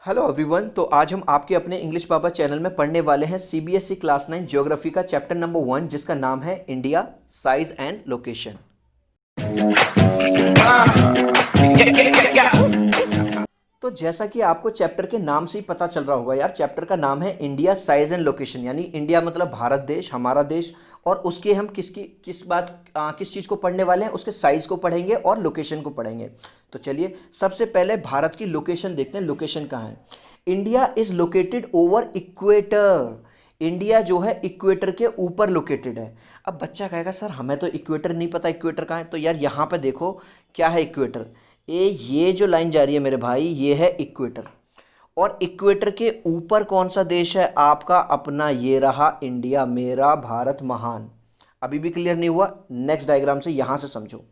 Hello everyone. तो आज हम आपके अपने इंग्लिश बाबा चैनल में पढ़ने वाले हैं सीबीएसई क्लास 9 ज्योग्राफी का चैप्टर नंबर 1 जिसका नाम है इंडिया साइज एंड लोकेशन। तो जैसा कि आपको चैप्टर के नाम से ही पता चल रहा होगा यार, चैप्टर का नाम है इंडिया साइज एंड लोकेशन, यानी इंडिया मतलब भारत देश, हमारा देश, और उसके हम किस चीज़ को पढ़ने वाले हैं, उसके साइज को पढ़ेंगे और लोकेशन को पढ़ेंगे। तो चलिए सबसे पहले भारत की लोकेशन देखते हैं। लोकेशन कहाँ है? India is located over equator. India जो है इक्वेटर के ऊपर लोकेटेड है। अब बच्चा कहेगा सर हमें तो इक्वेटर नहीं पता, इक्वेटर कहाँ है? तो यार यहाँ पे देखो क्या है इक्वेटर। ये जो लाइन जा रही है मेरे भाई, ये है इक्वेटर। और इक्वेटर के ऊपर कौन सा देश है? आपका अपना ये रहा इंडिया, मेरा भारत महान। अभी भी क्लियर नहीं हुआ? नेक्स्ट डायग्राम से यहां से समझो।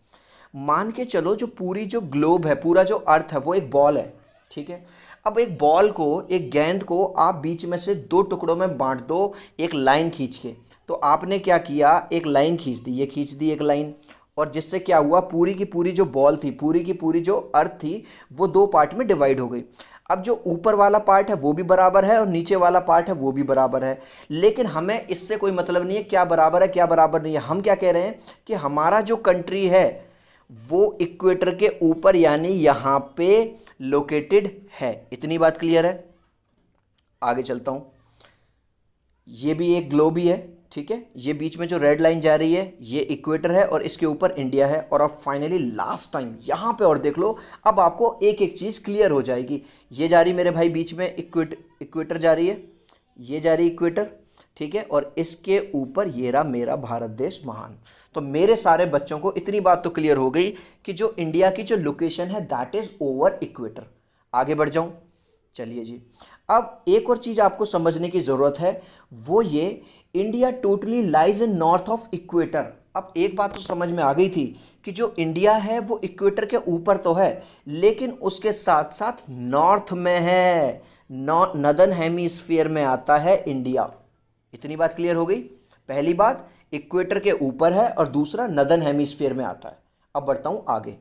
मान के चलो जो पूरी जो ग्लोब है, पूरा जो अर्थ है वो एक बॉल है, ठीक है। अब एक बॉल को, एक गेंद को आप बीच में से दो टुकड़ों में बांट दो एक लाइन खींच के। तो आपने क्या किया, एक लाइन खींच दी, ये खींच दी एक लाइन, और जिससे क्या हुआ, पूरी की पूरी जो बॉल थी, पूरी की पूरी जो अर्थ थी, वो दो पार्ट में डिवाइड हो गई। अब जो ऊपर वाला पार्ट है वो भी बराबर है और नीचे वाला पार्ट है वो भी बराबर है, लेकिन हमें इससे कोई मतलब नहीं है क्या बराबर है क्या बराबर नहीं है। हम क्या कह रहे हैं कि हमारा जो कंट्री है वो इक्वेटर के ऊपर यानी यहां पे लोकेटेड है। इतनी बात क्लियर है? आगे चलता हूं। ये भी एक ग्लोब ही है, ठीक है। ये बीच में जो रेड लाइन जा रही है ये इक्वेटर है और इसके ऊपर इंडिया है। और अब फाइनली लास्ट टाइम यहाँ पे और देख लो, अब आपको एक एक चीज़ क्लियर हो जाएगी। ये जा रही मेरे भाई बीच में इक्वेटर जा रही है, ये जा रही इक्वेटर, ठीक है। और इसके ऊपर ये रहा मेरा भारत देश महान। तो मेरे सारे बच्चों को इतनी बात तो क्लियर हो गई कि जो इंडिया की जो लोकेशन है दैट इज ओवर इक्वेटर। आगे बढ़ जाऊं, चलिए जी। अब एक और चीज़ आपको समझने की ज़रूरत है, वो ये India totally lies in north of equator. अब एक बात तो समझ में आ गई थी कि जो इंडिया है वो इक्वेटर के ऊपर तो है, लेकिन उसके साथ साथ नॉर्थ में है, नॉर्दर्न हेमीस्फीयर में आता है इंडिया। इतनी बात क्लियर हो गई? पहली बात इक्वेटर के ऊपर है और दूसरा नॉर्दर्न हेमीस्फीयर में आता है। अब बढ़ता हूं आगे।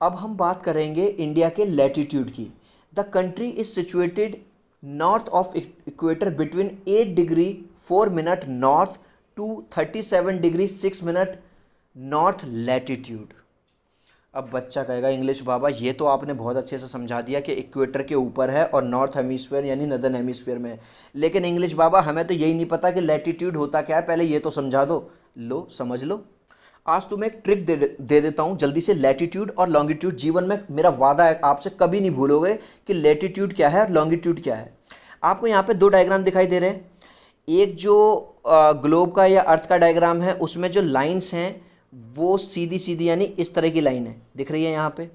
अब हम बात करेंगे इंडिया के लैटिट्यूड की। The country is situated north of equator between 8 degree 4 minute north to 37 degree 6 minute north latitude. अब बच्चा कहेगा इंग्लिश बाबा ये तो आपने बहुत अच्छे से समझा दिया कि इक्वेटर के ऊपर है और नॉर्थ हेमीस्फीयर यानी नॉर्दर्न हेमीस्फीयर में है, लेकिन इंग्लिश बाबा हमें तो यही नहीं पता कि लैटिट्यूड होता क्या है, पहले ये तो समझा दो। लो समझ लो। आज तुम्हें एक ट्रिक दे देता हूं जल्दी से। लैटिट्यूड और लॉन्गिट्यूड, जीवन में मेरा वादा है आपसे कभी नहीं भूलोगे कि लैटिट्यूड क्या है और लॉन्गिट्यूड क्या है। आपको यहाँ पे दो डायग्राम दिखाई दे रहे हैं। एक जो ग्लोब का या अर्थ का डायग्राम है उसमें जो लाइंस हैं वो सीधी सीधी यानी इस तरह की लाइन है, दिख रही है यहाँ पे,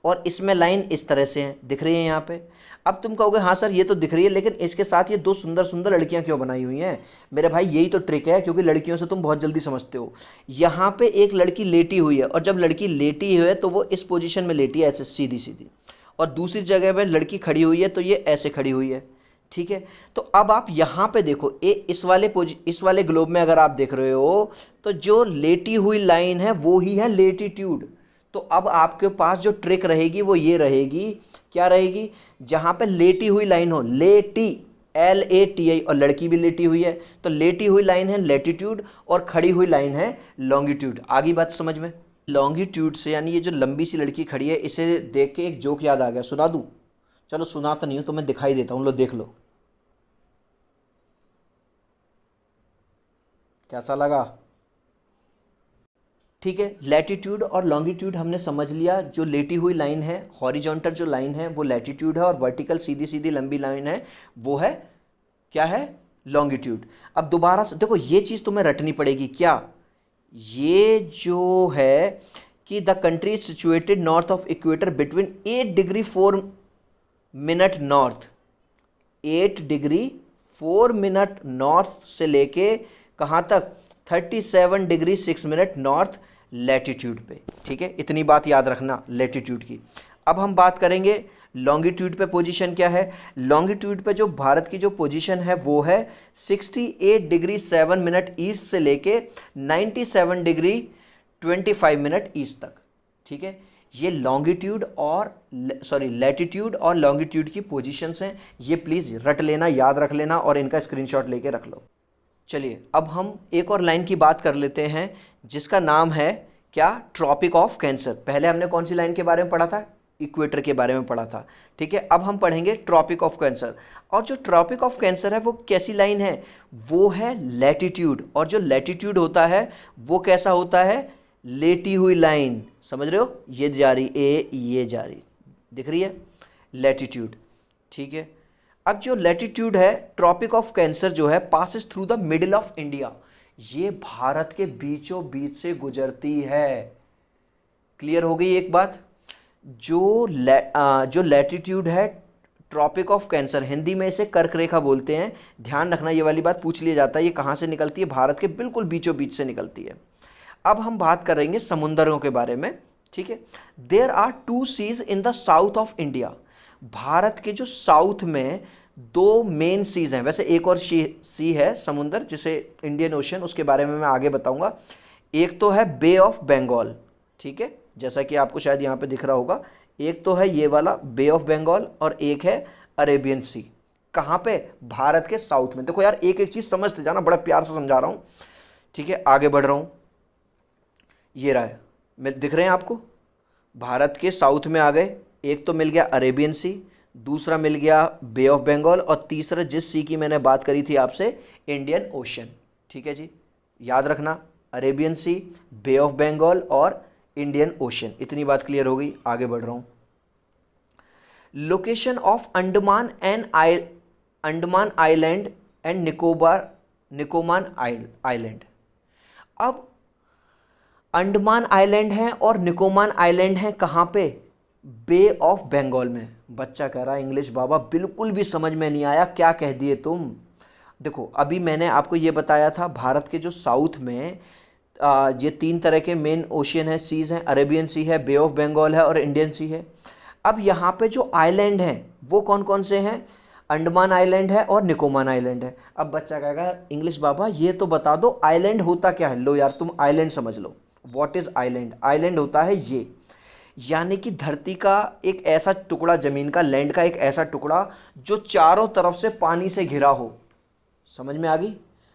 और इसमें लाइन इस तरह से है, दिख रही है यहाँ पे। अब तुम कहोगे हाँ सर ये तो दिख रही है, लेकिन इसके साथ ये दो सुंदर सुंदर लड़कियाँ क्यों बनाई हुई हैं? मेरे भाई यही तो ट्रिक है, क्योंकि लड़कियों से तुम बहुत जल्दी समझते हो। यहाँ पे एक लड़की लेटी हुई है, और जब लड़की लेटी हुई है तो वो इस पोजीशन में लेटी है ऐसे सीधी सीधी, और दूसरी जगह पे लड़की खड़ी हुई है तो ये ऐसे खड़ी हुई है, ठीक है। तो अब आप यहाँ पे देखो, इस वाले ग्लोब में अगर आप देख रहे हो तो जो लेटी हुई लाइन है वो ही है लेटीट्यूड। तो अब आपके पास जो ट्रिक रहेगी वो ये रहेगी, क्या रहेगी? जहाँ पे लेटी हुई लाइन हो, लेटी LATI, और लड़की भी लेटी हुई है, तो लेटी हुई लाइन है लेटीट्यूड और खड़ी हुई लाइन है लॉन्गिट्यूड। आगे बात समझ में? लॉन्गिट्यूड से यानी ये जो लंबी सी लड़की खड़ी है, इसे देख के एक जोक याद आ गया, सुना दूँ? चलो सुनाता नहीं हूँ तो मैं दिखाई देता हूँ, लो देख लो कैसा लगा। ठीक है, लैटिट्यूड और लॉन्गिट्यूड हमने समझ लिया। जो लेटी हुई लाइन है, हॉरिजॉन्टल जो लाइन है वो लैटिट्यूड है, और वर्टिकल सीधी सीधी लंबी लाइन है वो है, क्या है? लॉन्गिट्यूड। अब दोबारा से देखो, ये चीज़ तुम्हें रटनी पड़ेगी। क्या? ये जो है कि the country is situated north of equator between 8 degree 4 minute north, 8 degree 4 minute north से लेके कहाँ तक? 37 डिग्री 6 मिनट नॉर्थ लैटिट्यूड पे, ठीक है। इतनी बात याद रखना लैटिट्यूड की। अब हम बात करेंगे लॉन्गिट्यूड पे। पोजीशन क्या है? लॉन्गिट्यूड पे जो भारत की जो पोजीशन है वो है 68 डिग्री 7 मिनट ईस्ट से लेके 97 डिग्री 25 मिनट ईस्ट तक, ठीक है। ये लॉन्गिट्यूड और सॉरी लैटिट्यूड और लॉन्गिट्यूड की पोजीशंस हैं, ये प्लीज़ रट लेना, याद रख लेना और इनका स्क्रीनशॉट लेके रख लो। चलिए अब हम एक और लाइन की बात कर लेते हैं जिसका नाम है क्या, ट्रॉपिक ऑफ कैंसर। पहले हमने कौन सी लाइन के बारे में पढ़ा था, इक्वेटर के बारे में पढ़ा था, ठीक है। अब हम पढ़ेंगे ट्रॉपिक ऑफ कैंसर। और जो ट्रॉपिक ऑफ कैंसर है वो कैसी लाइन है, वो है लैटिट्यूड। और जो लैटिट्यूड होता है वो कैसा होता है, लेटी हुई लाइन, समझ रहे हो, ये जा रही ए, ये जा रही, दिख रही है, लैटिट्यूड, ठीक है। अब जो लैटिट्यूड है, ट्रॉपिक ऑफ कैंसर जो है, passes through the middle of India, ये भारत के बीचों बीच से गुजरती है। क्लियर हो गई एक बात। जो लैटिट्यूड है, ट्रॉपिक ऑफ कैंसर, हिंदी में इसे कर्क रेखा बोलते हैं। ध्यान रखना, ये वाली बात पूछ लिया जाता है, ये कहाँ से निकलती है, भारत के बिल्कुल बीचों बीच से निकलती है। अब हम बात करेंगे समुंदरों के बारे में, ठीक है। There are 2 seas in the south of India. भारत के जो साउथ में 2 मेन सीज हैं, वैसे एक और सी है समुंदर जिसे इंडियन ओशन, उसके बारे में मैं आगे बताऊंगा। एक तो है बे ऑफ बंगाल, ठीक है, जैसा कि आपको शायद यहाँ पे दिख रहा होगा। एक तो है ये वाला बे ऑफ बंगाल और एक है अरेबियन सी। कहाँ पे, भारत के साउथ में। देखो यार, एक एक चीज़ समझते जाना, बड़ा प्यार से समझा रहा हूँ, ठीक है। आगे बढ़ रहा हूँ, ये रहा है, दिख रहे हैं आपको, भारत के साउथ में आ गए। एक तो मिल गया अरेबियन सी, दूसरा मिल गया बे ऑफ बंगाल और तीसरा जिस सी की मैंने बात करी थी आपसे, इंडियन ओशन, ठीक है जी। याद रखना, Arabian sea, bay of Bengal और इंडियन ओशन। इतनी बात क्लियर हो गई, आगे बढ़ रहा हूं। Location of Andaman island and Nicobar island. अब अंडमान आइलैंड है और निकोबार आइलैंड है कहाँ पे, बे ऑफ बंगाल में। बच्चा कह रहा है इंग्लिश बाबा बिल्कुल भी समझ में नहीं आया, क्या कह दिए तुम। देखो अभी मैंने आपको ये बताया था, भारत के जो साउथ में ये 3 तरह के मेन ओशियन है, सीज हैं, अरेबियन सी है, बे ऑफ बंगाल है और इंडियन सी है। अब यहाँ पे जो आइलैंड हैं वो कौन कौन से हैं, अंडमान आइलैंड है और निकोबार आइलैंड है। अब बच्चा कहेगा इंग्लिश बाबा ये तो बता दो आइलैंड होता क्या है। लो यार, तुम आइलैंड समझ लो, व्हाट इज आइलैंड। आइलैंड होता है ये, यानी कि धरती का एक ऐसा टुकड़ा, जमीन का, लैंड का एक ऐसा टुकड़ा जो चारों तरफ से पानी से घिरा हो। समझ में आ गई,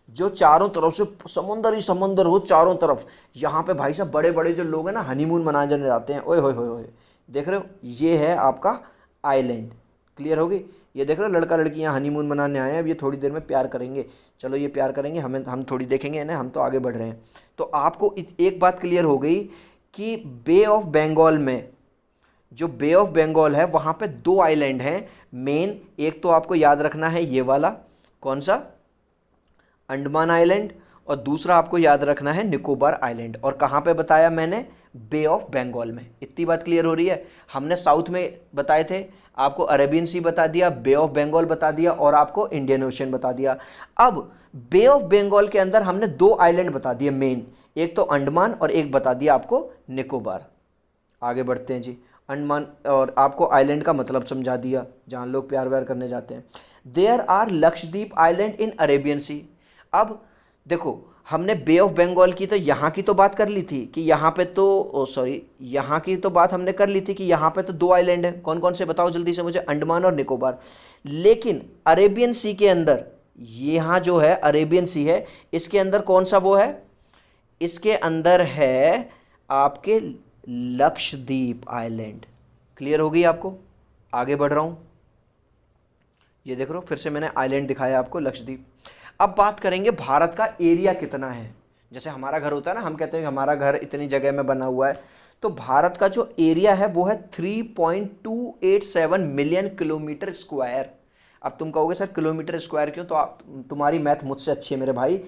जो चारों तरफ से समुंदर ही समुंदर हो चारों तरफ। यहाँ पे भाई साहब बड़े बड़े जो लोग हैं ना, हनीमून मनाने जाते हैं, ओए होए होए होए, देख रहे हो, ये है आपका आइलैंड। क्लियर होगी, ये देख रहे हो, लड़का लड़की यहाँ हनीमून मनाने आए हैं, अब ये थोड़ी देर में प्यार करेंगे। चलो ये प्यार करेंगे, हम थोड़ी देखेंगे ना, हम तो आगे बढ़ रहे हैं। तो आपको एक बात क्लियर हो गई कि बे ऑफ बंगाल में, जो बे ऑफ बंगाल है वहाँ पे 2 आइलैंड हैं मेन। एक तो आपको याद रखना है ये वाला, कौन सा, अंडमान आइलैंड, और दूसरा आपको याद रखना है निकोबार आइलैंड। और कहाँ पे बताया मैंने, बे ऑफ बंगाल में। इतनी बात क्लियर हो रही है। हमने साउथ में बताए थे, आपको अरेबियन सी बता दिया, बे ऑफ बंगाल बता दिया और आपको इंडियन ओशन बता दिया। अब बे ऑफ बंगाल के अंदर हमने 2 आइलैंड बता दिए मेन, एक तो अंडमान और एक बता दिया आपको निकोबार। आगे बढ़ते हैं जी, अंडमान और आपको आइलैंड का मतलब समझा दिया, जहाँ लोग प्यार व्यार करने जाते हैं। There are Lakshadweep island in Arabian sea. अब देखो, हमने बे ऑफ बंगाल की तो यहाँ की तो बात कर ली थी कि यहाँ पे तो यहाँ की तो बात हमने कर ली थी कि यहाँ पे तो 2 आइलैंड है। कौन कौन से बताओ जल्दी से मुझे, अंडमान और निकोबार। लेकिन अरेबियन सी के अंदर, यहाँ जो है अरेबियन सी है, इसके अंदर कौन सा वो है, इसके अंदर है आपके लक्षद्वीप आइलैंड। क्लियर हो गई आपको, आगे बढ़ रहा हूँ। ये देख रहे हो, फिर से मैंने आइलैंड दिखाया आपको, लक्षद्वीप। अब बात करेंगे भारत का एरिया कितना है। जैसे हमारा घर होता है ना, हम कहते हैं कि हमारा घर इतनी जगह में बना हुआ है, तो भारत का जो एरिया है वो है 3.287 मिलियन किलोमीटर स्क्वायर। अब तुम कहोगे सर किलोमीटर स्क्वायर क्यों, तो तुम्हारी मैथ मुझसे अच्छी है मेरे भाई।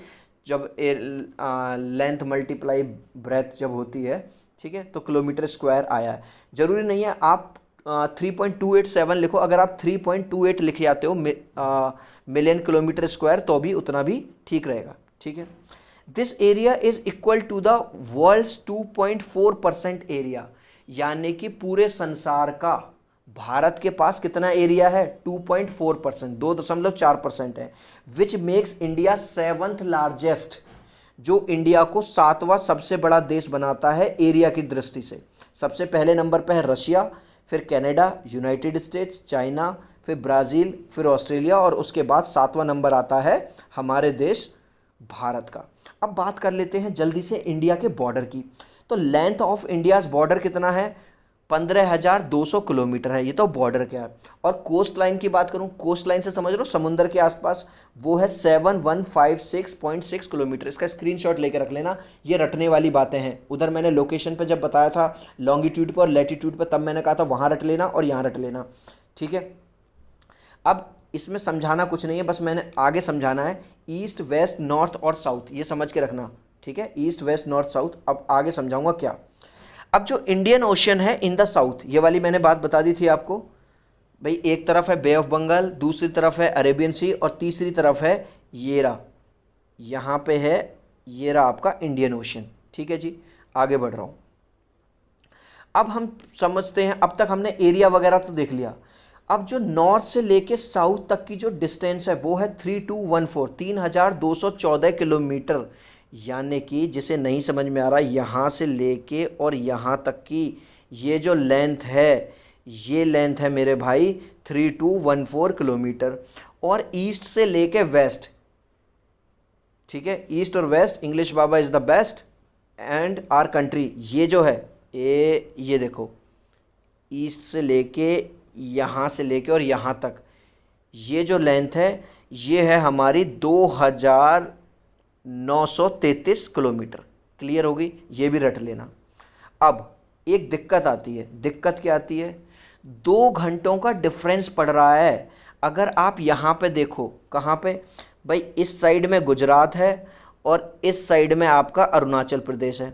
जब लेंथ मल्टीप्लाई ब्रेथ जब होती है, ठीक है, तो किलोमीटर स्क्वायर आया है। जरूरी नहीं है आप 3.287 लिखो, अगर आप 3.28 लिखे आते हो मिलियन किलोमीटर स्क्वायर तो भी उतना भी ठीक रहेगा, ठीक है। This area is equal to the world's 2.4% area, यानी कि पूरे संसार का भारत के पास कितना एरिया है, 2.4%, 2.4% है। Which makes India 7th largest, जो इंडिया को 7वां सबसे बड़ा देश बनाता है एरिया की दृष्टि से। सबसे पहले नंबर पे है रशिया, फिर कनाडा, यूनाइटेड स्टेट्स, चाइना, फिर ब्राज़ील, फिर ऑस्ट्रेलिया और उसके बाद 7वां नंबर आता है हमारे देश भारत का। अब बात कर लेते हैं जल्दी से इंडिया के बॉर्डर की। तो लेंथ ऑफ इंडियाज़ बॉर्डर कितना है? 15,200 किलोमीटर है, ये तो बॉर्डर क्या है। और कोस्ट लाइन की बात करूं, कोस्ट लाइन से समझ लो समुंदर के आसपास, वो है 7156.6 किलोमीटर। इसका स्क्रीनशॉट लेके रख लेना, ये रटने वाली बातें हैं। उधर मैंने लोकेशन पे जब बताया था लॉन्गिट्यूड पर और लैटिट्यूड पर, तब मैंने कहा था वहाँ रट लेना और यहाँ रट लेना, ठीक है। अब इसमें समझाना कुछ नहीं है, बस मैंने आगे समझाना है। ईस्ट, वेस्ट, नॉर्थ और साउथ, ये समझ के रखना, ठीक है। East, west, north, south. अब आगे समझाऊंगा क्या। अब जो इंडियन ओशन है इन द साउथ, ये वाली मैंने बात बता दी थी आपको भाई। एक तरफ है बे ऑफ बंगाल, दूसरी तरफ है अरेबियन सी और तीसरी तरफ है ये रहा, यहाँ पे है ये रहा आपका इंडियन ओशन, ठीक है जी। आगे बढ़ रहा हूँ। अब हम समझते हैं, अब तक हमने एरिया वगैरह तो देख लिया। अब जो नॉर्थ से लेके साउथ तक की जो डिस्टेंस है वो है 3214 किलोमीटर। यानी कि जिसे नहीं समझ में आ रहा, यहाँ से लेके और यहाँ तक की ये जो लेंथ है, ये लेंथ है मेरे भाई 3214 किलोमीटर। और ईस्ट से लेके वेस्ट, ठीक है, ईस्ट और वेस्ट, इंग्लिश बाबा is the best and our country, ये जो है ये देखो, ईस्ट से लेके यहाँ से लेके और यहाँ तक ये जो लेंथ है, ये है हमारी 2933 किलोमीटर। क्लियर होगी, ये भी रट लेना। अब एक दिक्कत आती है, दिक्कत क्या आती है? 2 घंटों का डिफरेंस पड़ रहा है। अगर आप यहाँ पे देखो, कहाँ पे भाई, इस साइड में गुजरात है और इस साइड में आपका अरुणाचल प्रदेश है।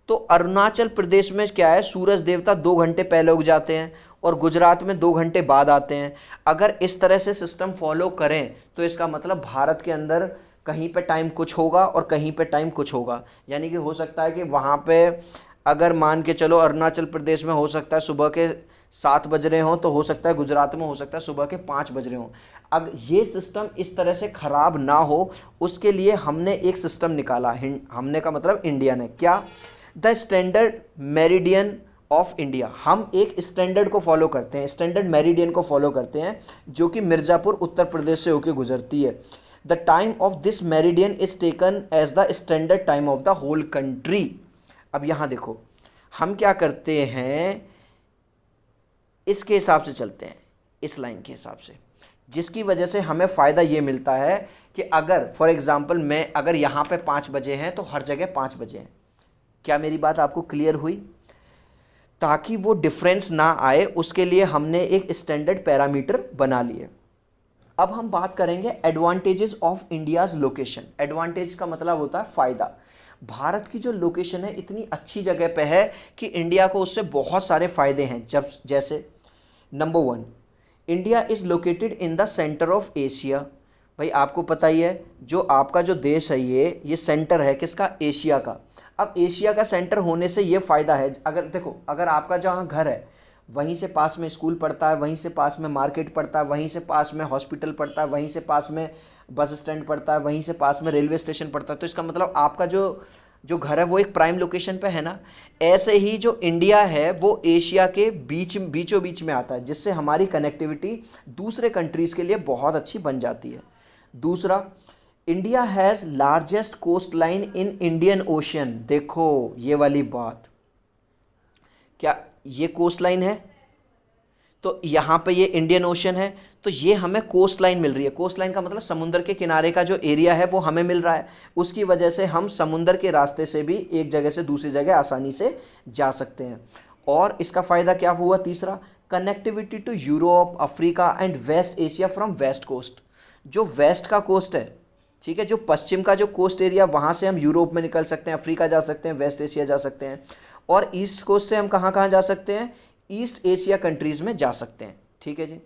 तो अरुणाचल प्रदेश में क्या है, सूरज देवता 2 घंटे पहले उग जाते हैं और गुजरात में 2 घंटे बाद आते हैं। अगर इस तरह से सिस्टम फॉलो करें तो इसका मतलब भारत के अंदर कहीं पे टाइम कुछ होगा और कहीं पे टाइम कुछ होगा। यानी कि हो सकता है कि वहाँ पे अगर मान के चलो अरुणाचल प्रदेश में हो सकता है सुबह के 7 बज रहे हों, तो हो सकता है गुजरात में हो सकता है सुबह के 5 बज रहे हों। अब ये सिस्टम इस तरह से ख़राब ना हो, उसके लिए हमने एक सिस्टम निकाला। हमने का मतलब इंडिया ने, क्या? The standard meridian of India. हम एक स्टैंडर्ड को फॉलो करते हैं, स्टैंडर्ड मेरिडियन को फॉलो करते हैं, जो कि मिर्ज़ापुर उत्तर प्रदेश से होकर गुजरती है। The time of this meridian is taken as the standard time of the whole country. अब यहाँ देखो, हम क्या करते हैं, इसके हिसाब से चलते हैं, इस लाइन के हिसाब से, जिसकी वजह से हमें फ़ायदा ये मिलता है कि अगर फॉर एग्जांपल मैं अगर यहाँ पे 5 बजे हैं तो हर जगह 5 बजे हैं। क्या मेरी बात आपको क्लियर हुई? ताकि वो डिफरेंस ना आए, उसके लिए हमने एक स्टैंडर्ड पैरामीटर बना लिए। अब हम बात करेंगे advantages of India's location. Advantage का मतलब होता है फ़ायदा। भारत की जो लोकेशन है इतनी अच्छी जगह पे है कि इंडिया को उससे बहुत सारे फ़ायदे हैं। जब जैसे number 1, India is located in the centre of Asia. भाई आपको पता ही है, जो आपका जो देश है ये सेंटर है किसका? एशिया का। अब एशिया का सेंटर होने से ये फ़ायदा है, अगर देखो, अगर आपका जहाँ घर है वहीं से पास में स्कूल पड़ता है, वहीं से पास में मार्केट पड़ता है, वहीं से पास में हॉस्पिटल पड़ता है, वहीं से पास में बस स्टैंड पड़ता है, वहीं से पास में रेलवे स्टेशन पड़ता है, तो इसका मतलब आपका जो घर है वो एक प्राइम लोकेशन पे है ना। ऐसे ही जो इंडिया है वो एशिया के बीचों बीच में आता है, जिससे हमारी कनेक्टिविटी दूसरे कंट्रीज़ के लिए बहुत अच्छी बन जाती है। दूसरा, India has largest coast line in Indian ocean. देखो ये वाली बात, क्या ये कोस्ट लाइन है? तो यहाँ पे ये इंडियन ओशन है, तो ये हमें कोस्ट लाइन मिल रही है। कोस्ट लाइन का मतलब समुंदर के किनारे का जो एरिया है वो हमें मिल रहा है। उसकी वजह से हम समुंदर के रास्ते से भी एक जगह से दूसरी जगह आसानी से जा सकते हैं। और इसका फ़ायदा क्या हुआ? तीसरा, connectivity to Europe, Africa and west Asia from west coast. जो वेस्ट का कोस्ट है, ठीक है, जो पश्चिम का जो कोस्ट एरिया, वहाँ से हम यूरोप में निकल सकते हैं, अफ्रीका जा सकते हैं, वेस्ट एशिया जा सकते हैं। और ईस्ट कोस्ट से हम कहाँ कहाँ जा सकते हैं? ईस्ट एशिया कंट्रीज़ में जा सकते हैं, ठीक है जी।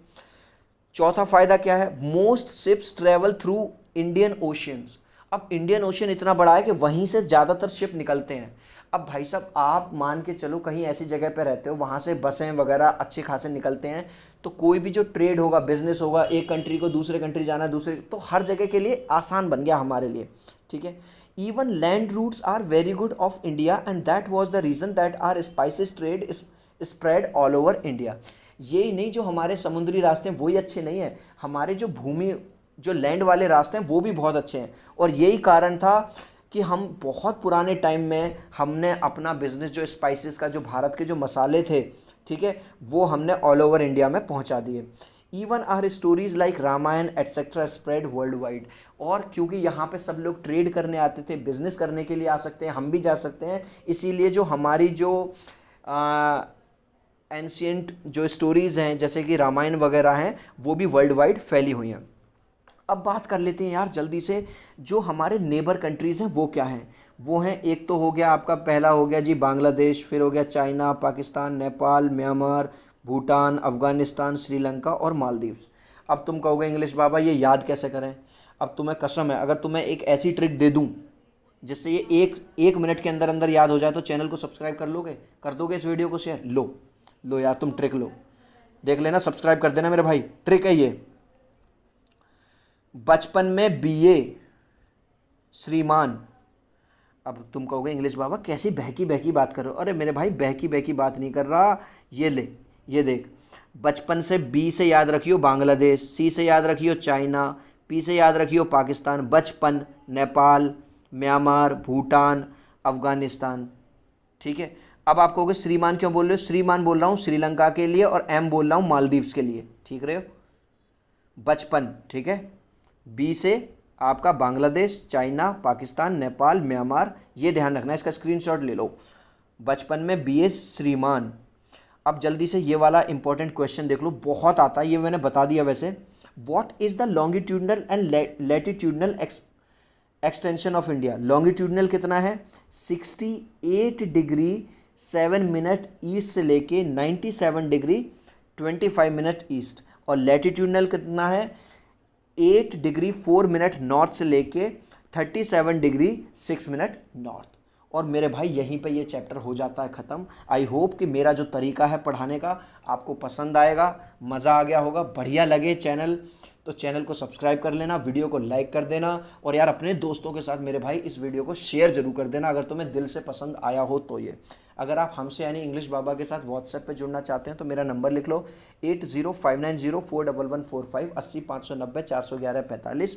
चौथा फ़ायदा क्या है? Most ships travel through Indian oceans. अब इंडियन ओशन इतना बड़ा है कि वहीं से ज़्यादातर शिप निकलते हैं। अब भाई साहब आप मान के चलो कहीं ऐसी जगह पे रहते हो, वहाँ से बसें वगैरह अच्छे खासे निकलते हैं, तो कोई भी जो ट्रेड होगा, बिजनेस होगा, एक कंट्री को दूसरे कंट्री जाना, दूसरे, तो हर जगह के लिए आसान बन गया हमारे लिए, ठीक है। Even land routes are very good of India and that was the reason that are spices trade spread all over India. ये नहीं जो हमारे समुद्री रास्ते हैं वही अच्छे नहीं हैं, हमारे जो भूमि जो लैंड वाले रास्ते हैं वो भी बहुत अच्छे हैं। और यही कारण था कि हम बहुत पुराने टाइम में हमने अपना बिजनेस जो स्पाइसेस का, जो भारत के जो मसाले थे, ठीक है, वो हमने ऑल ओवर इंडिया में पहुंचा दिए। Even are stories like Ramayana etcetera spread worldwide. और क्योंकि यहाँ पे सब लोग ट्रेड करने आते थे, बिजनेस करने के लिए आ सकते हैं, हम भी जा सकते हैं, इसीलिए जो हमारी जो एंशियंट जो स्टोरीज़ हैं जैसे कि रामायण वगैरह हैं वो भी वर्ल्ड वाइड फैली हुई हैं। अब बात कर लेते हैं यार जल्दी से, जो हमारे नेबर कंट्रीज़ हैं वो क्या हैं। वो हैं, एक तो हो गया आपका, पहला हो गया जी बांग्लादेश, फिर हो गया चाइना, पाकिस्तान, नेपाल, म्यांमार, भूटान, अफगानिस्तान, श्रीलंका और मालदीव्स। अब तुम कहोगे इंग्लिश बाबा ये याद कैसे करें। अब तुम्हें कसम है, अगर तुम्हें एक ऐसी ट्रिक दे दूँ जिससे ये एक मिनट के अंदर अंदर याद हो जाए, तो चैनल को सब्सक्राइब कर लोगे, कर दोगे इस वीडियो को शेयर। लो यार तुम ट्रिक लो, देख लेना, सब्सक्राइब कर देना मेरे भाई, ट्रिक है ये। बचपन में बीए श्रीमान। अब तुम कहोगे इंग्लिश बाबा कैसी बहकी बहकी बात कर रहे हो। अरे मेरे भाई बहकी बहकी बात नहीं कर रहा, ये ले, ये देख, बचपन से बी से याद रखियो बांग्लादेश, सी से याद रखियो चाइना, पी से याद रखियो पाकिस्तान, बचपन नेपाल, म्यांमार, भूटान, अफगानिस्तान, ठीक है। अब आप कहोगे श्रीमान क्यों बोल रहे हो। श्रीमान बोल रहा हूँ श्रीलंका के लिए और एम बोल रहा हूँ मालदीव्स के लिए, ठीक रहे हो। बचपन, ठीक है, बी से आपका बांग्लादेश, चाइना, पाकिस्तान, नेपाल, म्यांमार, ये ध्यान रखना, इसका स्क्रीनशॉट ले लो। बचपन में बी ए श्रीमान। अब जल्दी से ये वाला इंपॉर्टेंट क्वेश्चन देख लो, बहुत आता है, ये मैंने बता दिया वैसे। What is the longitudinal and latitudinal extension of India. Longitudinal कितना है, 68 डिग्री 7 मिनट ईस्ट से लेके 97 डिग्री 25 मिनट ईस्ट। और लैटिट्यूडनल कितना है, 8 डिग्री 4 मिनट नॉर्थ से लेके 37 डिग्री 6 मिनट नॉर्थ। और मेरे भाई यहीं पे ये चैप्टर हो जाता है ख़त्म। आई होप कि मेरा जो तरीका है पढ़ाने का आपको पसंद आएगा, मज़ा आ गया होगा, बढ़िया लगे चैनल तो चैनल को सब्सक्राइब कर लेना, वीडियो को लाइक कर देना, और यार अपने दोस्तों के साथ मेरे भाई इस वीडियो को शेयर जरूर कर देना अगर तुम्हें दिल से पसंद आया हो तो। ये अगर आप हमसे यानी इंग्लिश बाबा के साथ व्हाट्सएप पे जुड़ना चाहते हैं तो मेरा नंबर लिख लो 8059041145 80 590 411 45।